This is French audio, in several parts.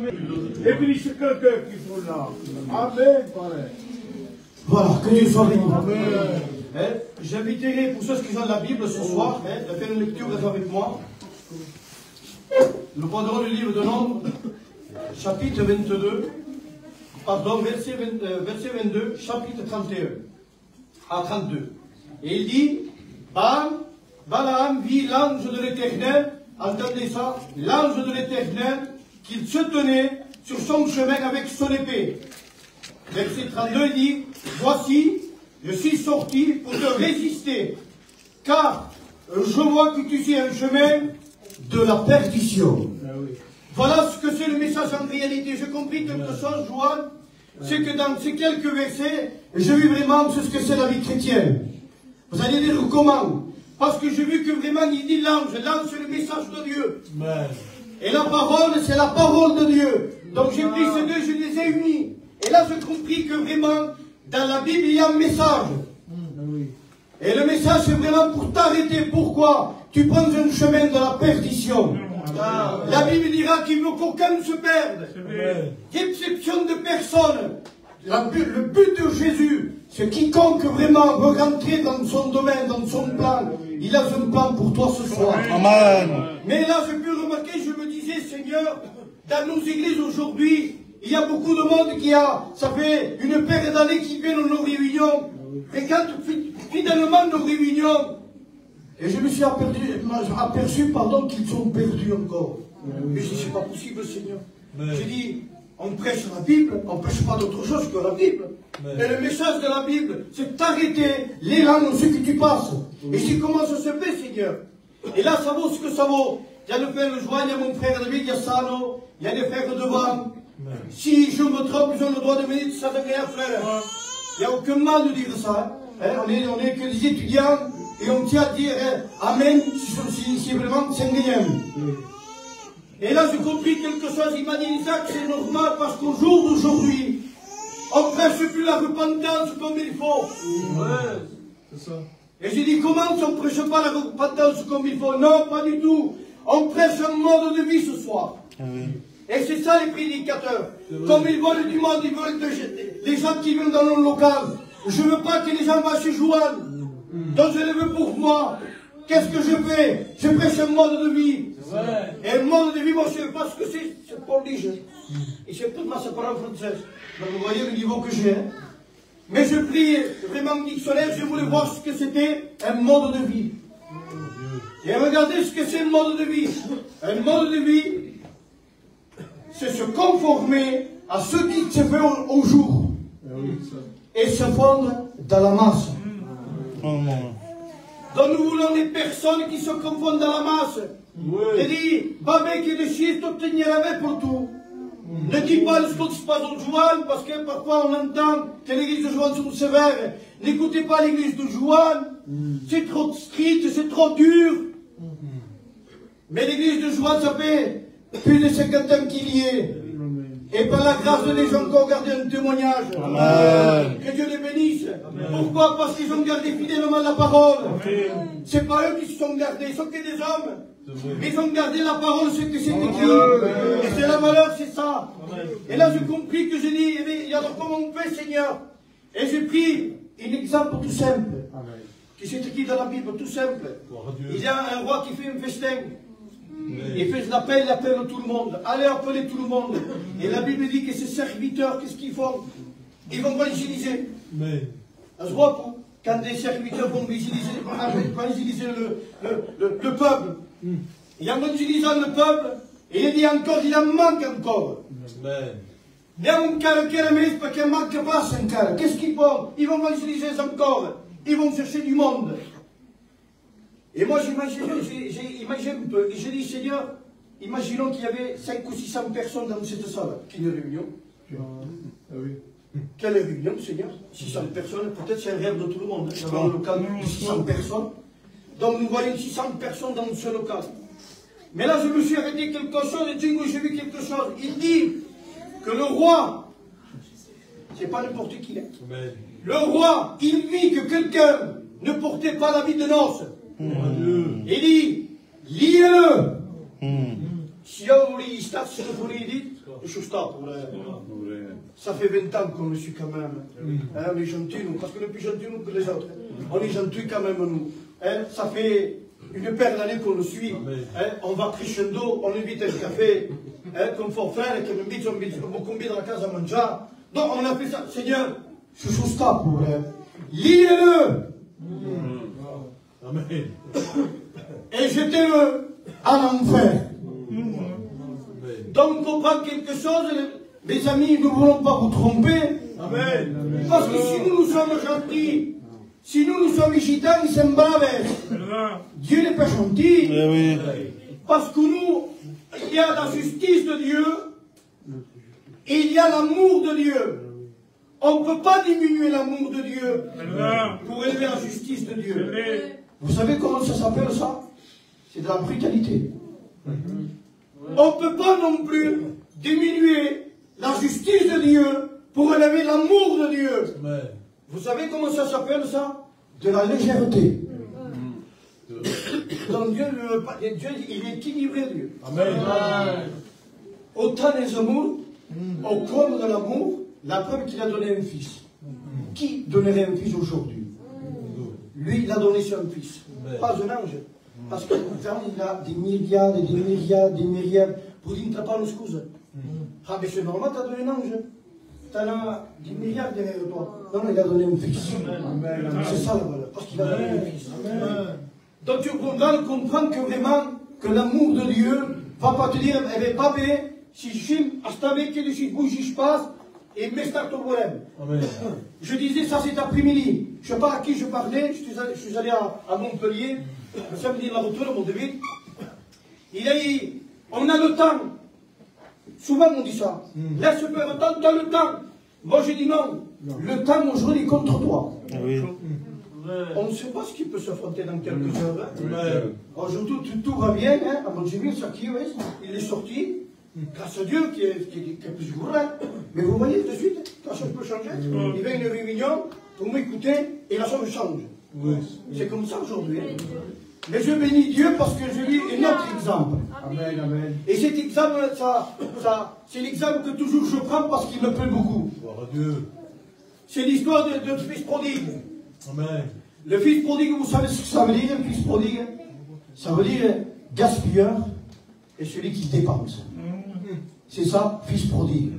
Et puis c'est quelqu'un qui faut là. Amen, pareil. Voilà, que Dieu soit béni. Amen. J'inviterai pour ceux qui ont la Bible ce soir, de faire une lecture avec moi. Nous prendrons le livre de Nombres, chapitre 22, pardon, verset 22, chapitre 31 à 32. Et il dit, Balaam vit l'ange de l'Éternel, entendez ça, l'ange de l'Éternel, qu'il se tenait sur son chemin avec son épée. Verset 32 dit, voici, je suis sorti pour te résister, car je vois que tu suis un chemin de la perdition. Voilà ce que c'est le message en réalité. J'ai compris quelque chose, Joanne, c'est que dans ces quelques versets, j'ai vu vraiment ce que c'est la vie chrétienne. Vous allez dire comment? Parce que j'ai vu que vraiment il dit l'ange c'est le message de Dieu. Et la parole, c'est la parole de Dieu. Donc j'ai pris ces deux, je les ai unis. Et là j'ai compris que vraiment, dans la Bible, il y a un message. Et le message, c'est vraiment pour t'arrêter. Pourquoi? Tu prends un chemin de la perdition. La Bible dira qu'il ne faut qu'aucun se perde. Exception de personne. Le but de Jésus, c'est quiconque vraiment veut rentrer dans son domaine, dans son plan. Il a un plan pour toi ce soir. Amen. Mais là, j'ai pu remarquer, je me disais, Seigneur, dans nos églises aujourd'hui, il y a beaucoup de monde ça fait une paire d'années qu'ils viennent à nos réunions. Et quand fidèlement nos réunions, et je me suis aperçu qu'ils sont perdus encore. Mais je dis, c'est pas possible, Seigneur. J'ai dit, on prêche la Bible, on ne prêche pas d'autre chose que la Bible. Et le message de la Bible, c'est d'arrêter l'élan de ce que tu passes. Et c'est comment ça se fait, Seigneur. Et là, ça vaut ce que ça vaut. Il y a le frère Joanne, il y a mon frère David, il y a Sano, il y a les frères devant. Si je me trompe, ils ont le droit de me dire ça de rien, frère. Il n'y a aucun mal de dire ça. On est que des étudiants et on tient à dire Amen si vraiment c'est rien. Et là, j'ai compris quelque chose. Il m'a dit, Isaac, c'est normal parce qu'au jour d'aujourd'hui, on ne prêche plus la repentance comme il faut. C'est ça. Et j'ai dit, comment on ne prêche pas la repentance comme il faut? Non, pas du tout. On prêche un mode de vie ce soir. Et c'est ça les prédicateurs. Comme ils veulent du monde, ils veulent les gens qui viennent dans nos local. Je ne veux pas que les gens vont chez Joanne. Donc je le veux pour moi. Qu'est-ce que je fais? Je prêche un mode de vie. Et un mode de vie, moi je ne sais pas ce que c'est pour lui. Et c'est toute ma parole française. Donc vous voyez le niveau que j'ai. Mais je prie vraiment le dictionnaire, je voulais voir ce que c'était un mode de vie. Et regardez ce que c'est un mode de vie. Un mode de vie, c'est se conformer à ce qui se fait au jour. Et se fondre dans la masse. Donc nous voulons des personnes qui se confondent dans la masse. Et dit, va mec et de chier, t'obtenir la main pour tout. Ne dis pas ce qui se passe au Joanne, parce que parfois on entend que l'église de Joanne sont sévères. N'écoutez pas l'église de Joanne. C'est trop strict, c'est trop dur. Mais l'église de Joanne, ça fait plus de 50 ans qu'il y est. Et par la grâce de Dieu, ils ont encore gardé un témoignage. Amen. Que Dieu les bénisse. Pourquoi? Parce qu'ils ont gardé fidèlement la parole. C'est pas eux qui se sont gardés, ils sont que des hommes. Mais ils ont gardé la parole, ce que c'est écrit. Et c'est la valeur, c'est ça. Et là, j'ai compris que j'ai dit, eh alors comment on fait, Seigneur? Et j'ai pris un exemple tout simple. Qui s'est écrit dans la Bible, tout simple. Il y a un roi qui fait un festin. Il fait l'appel, il appelle tout le monde. Allez appeler tout le monde. Et la Bible dit que ces serviteurs, qu'est-ce qu'ils font? Ils vont évangéliser. Quand des serviteurs vont évangéliser le peuple, et en évangélisant le peuple, il dit encore, il en manque encore. Mais un cas qui est parce qu'il manque pas un cas. Qu'est-ce qu'ils font? Ils vont évangéliser encore. Ils vont chercher du monde. Et moi, j'ai imaginé un peu. Et j'ai dit, Seigneur, imaginons qu'il y avait 500 ou 600 personnes dans cette salle. Quelle réunion? Quelle réunion, Seigneur? 600 personnes, peut-être c'est un rêve de tout le monde. Dans un local de 600 personnes. Donc nous voyons 600 personnes dans ce local. Mais là, je me suis arrêté quelque chose et j'ai vu quelque chose. Il dit que le roi, c'est pas n'importe qui, le roi, il vit que quelqu'un ne portait pas l'habit de noces. Il dit, liez-le. Si on voulait, il dit, Chousta pour ça fait 20 ans qu'on le suit quand même. Hein, on est gentils, nous, parce qu'on est plus gentils nous que les autres. On est gentils quand même, nous. Hein, ça fait une paire d'années qu'on le suit. Hein, on va crescendo, on invite un café, hein, comme faut faire, qu'on invite beaucoup de la casa à manger. Donc on a fait ça. Seigneur, Chousta pour liez-le. Amen. Et jetez-le en enfer. Donc, on comprend quelque chose, les amis, nous ne voulons pas vous tromper. Amen. Parce que si nous sommes gentils, si nous sommes gitans, ils sont braves. Dieu n'est pas gentil. Parce que nous, il y a la justice de Dieu et il y a l'amour de Dieu. On ne peut pas diminuer l'amour de Dieu pour élever la justice de Dieu. Vous savez comment ça s'appelle ça? C'est de la brutalité. On ne peut pas non plus diminuer la justice de Dieu pour élever l'amour de Dieu. Vous savez comment ça s'appelle ça? De la légèreté. Donc Dieu, il est équilibré, Dieu. Amen. Autant les amours, au comble de l'amour, la preuve qu'il a donné un fils. Qui donnerait un fils aujourd'hui? Lui, il a donné son fils. Pas un ange. Parce que il a des milliards et des milliards, des milliards. Pour dire, tu n'as pas une excuse. Ah, mais c'est normal, tu as donné un ange. Tu as des milliards derrière toi. Non, il a donné un fils. C'est ça la valeur. Parce qu'il a donné un fils. Donc tu comprends que vraiment, que l'amour de Dieu ne va pas te dire, eh bien, papé, si je suis à avec que je bouge, je passe, et me start au problème. Je disais ça cet après-midi. Je ne sais pas à qui je parlais, je suis allé à Montpellier. Samedi la retour, mon David, il a dit, on a le temps. Souvent on dit ça. Laisse faire le temps, tu as le temps. Moi j'ai dit non. Le temps aujourd'hui est contre toi. On ne sait pas ce qui peut s'affronter dans quelques heures. Aujourd'hui tout va bien. Hein. À Montpellier, il est sorti. Grâce à Dieu qui est plus gourmand. Mais vous voyez tout de suite, la chose peut changer. Il y a une réunion pour m'écouter et la chose change. C'est comme ça aujourd'hui. Mais je bénis Dieu parce que je lis un autre exemple. Amen, amen. Et cet exemple, c'est l'exemple que toujours je prends parce qu'il me plaît beaucoup. C'est l'histoire de fils prodigue. Amen. Le fils prodigue, vous savez ce que ça veut dire, un fils prodigue? Ça veut dire gaspilleur et celui qui dépense. C'est ça, fils prodigue.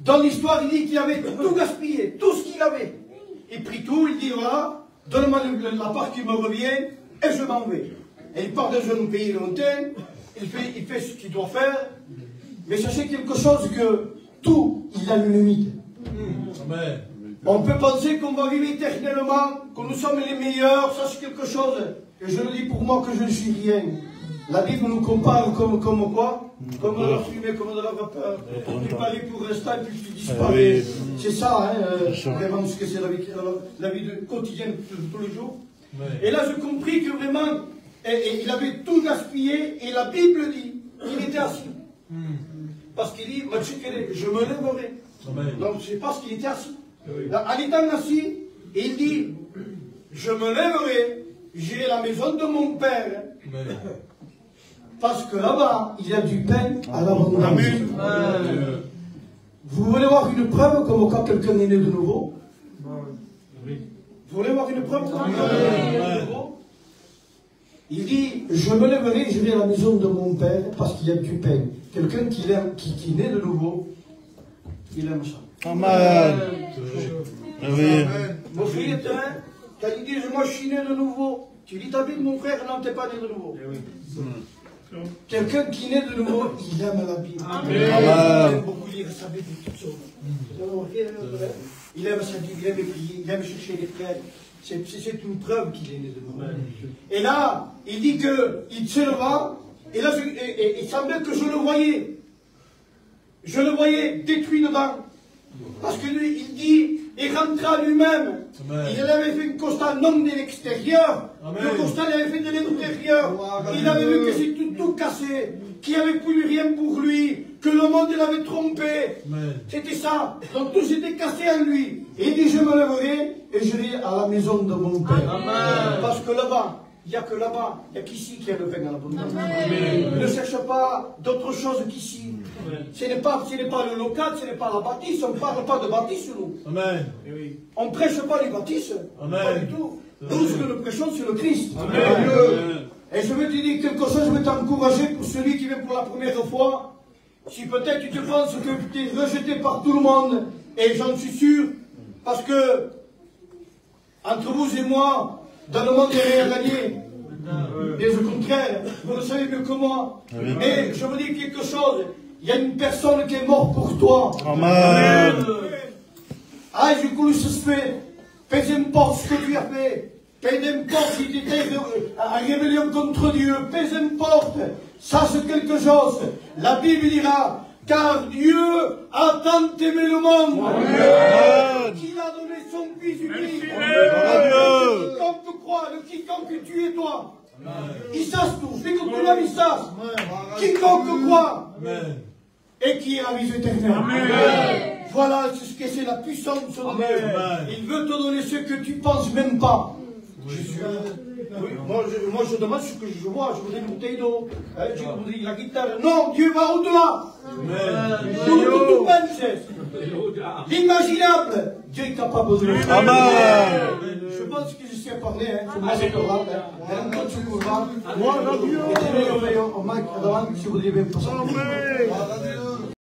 Dans l'histoire, il dit qu'il avait tout gaspillé, tout ce qu'il avait. Il prit tout, il dit voilà, donne-moi la part qui me revient. Et je m'en vais. Et il part dans un pays lointain, il fait ce qu'il doit faire, mais sachez quelque chose que tout, il a une limite. Amen. On peut penser qu'on va vivre éternellement, que nous sommes les meilleurs, ça c'est quelque chose. Et je le dis pour moi que je ne suis rien. La Bible nous compare comme quoi? Comme de la fumée, comme de la vapeur. Tu paries pour l'instant et puis tu disparais. C'est ça, hein, vraiment ce que c'est la vie quotidienne de tous les jours. Et là, j'ai compris que vraiment, il avait tout gaspillé, et la Bible dit qu'il était assis. Parce qu'il dit, je me lèverai. Donc, c'est parce qu'il était assis. En étant assis, il dit, je me lèverai, j'irai à la maison de mon père. Parce que là-bas, il y a du pain à l'abondance. Vous voulez voir une preuve comme quand quelqu'un est né de nouveau? Vous voulez voir une preuve comme il dit, je me lèverai, je vais à la maison de mon père parce qu'il y a du pain. Quelqu'un qui naît de nouveau, il aime ça. Amen. Mon frère, quand il dit, moi je suis né de nouveau, tu dis, t'as vu mon frère, non, t'es pas né de nouveau. Quelqu'un qui naît de nouveau, il aime la Bible. Il aime beaucoup lire sa Bible, toutes choses. Il aime sa Bible, il aime prier, il aime chercher les frères. C'est une preuve qu'il est né de nouveau. Et là, il dit qu'il se leva, et là, il semblait que je le voyais. Je le voyais détruit dedans. Parce que lui, il dit, il rentra lui-même. Il avait fait un constat non de l'extérieur, le constat il avait fait de l'intérieur. Il avait vu que c'était tout cassé, qu'il n'y avait plus rien pour lui, que le monde l'avait trompé. C'était ça. Donc tout s'était cassé en lui. Et il dit, je me lèverai et je vais à la maison de mon père. Parce que là-bas, il n'y a que là-bas, il n'y a qu'ici qu'il y a le vin à l'abondance. Ne cherche pas d'autre chose qu'ici. Ce n'est pas le local, ce n'est pas la bâtisse, on ne parle pas de bâtisse, nous. Amen. On ne prêche pas les bâtisses, pas du tout. Nous, ce que nous prêchons, c'est le Christ. Amen. Et je veux te dire quelque chose, je veux t'encourager pour celui qui vient pour la première fois. Si peut-être tu te penses que tu es rejeté par tout le monde, et j'en suis sûr, parce que entre vous et moi, dans le monde, il n'y a rien à gagner. Bien au contraire, vous le savez mieux que moi. Mais je veux dire quelque chose, il y a une personne qui est morte pour toi. Amen. Ai Jesus fait, peu importe ce que tu as fait, peu importe si tu étais en rébellion contre Dieu, peu importe, sache quelque chose, la Bible dira, car Dieu a tant aimé le monde, qu'il a donné son Fils unique, quiconque croit, le quiconque tu es toi, il sache tout, c'est que tu l'as mis ça, quiconque croit, et qui est la vie éternelle. Voilà ce que c'est la puissance de Dieu. Il veut te donner ce que tu ne penses même pas. Jésus. Oui, moi je demande ce que je vois. Je voudrais une bouteille d'eau. Je voudrais la guitare. Non, Dieu va au-delà. Tout penses. L'imaginable. Dieu est capable de le faire. Amen. Je pense que je sais parler. Je me laisse parler. Moi, Dieu. Et je vais au mic, si vous voulez bien passer.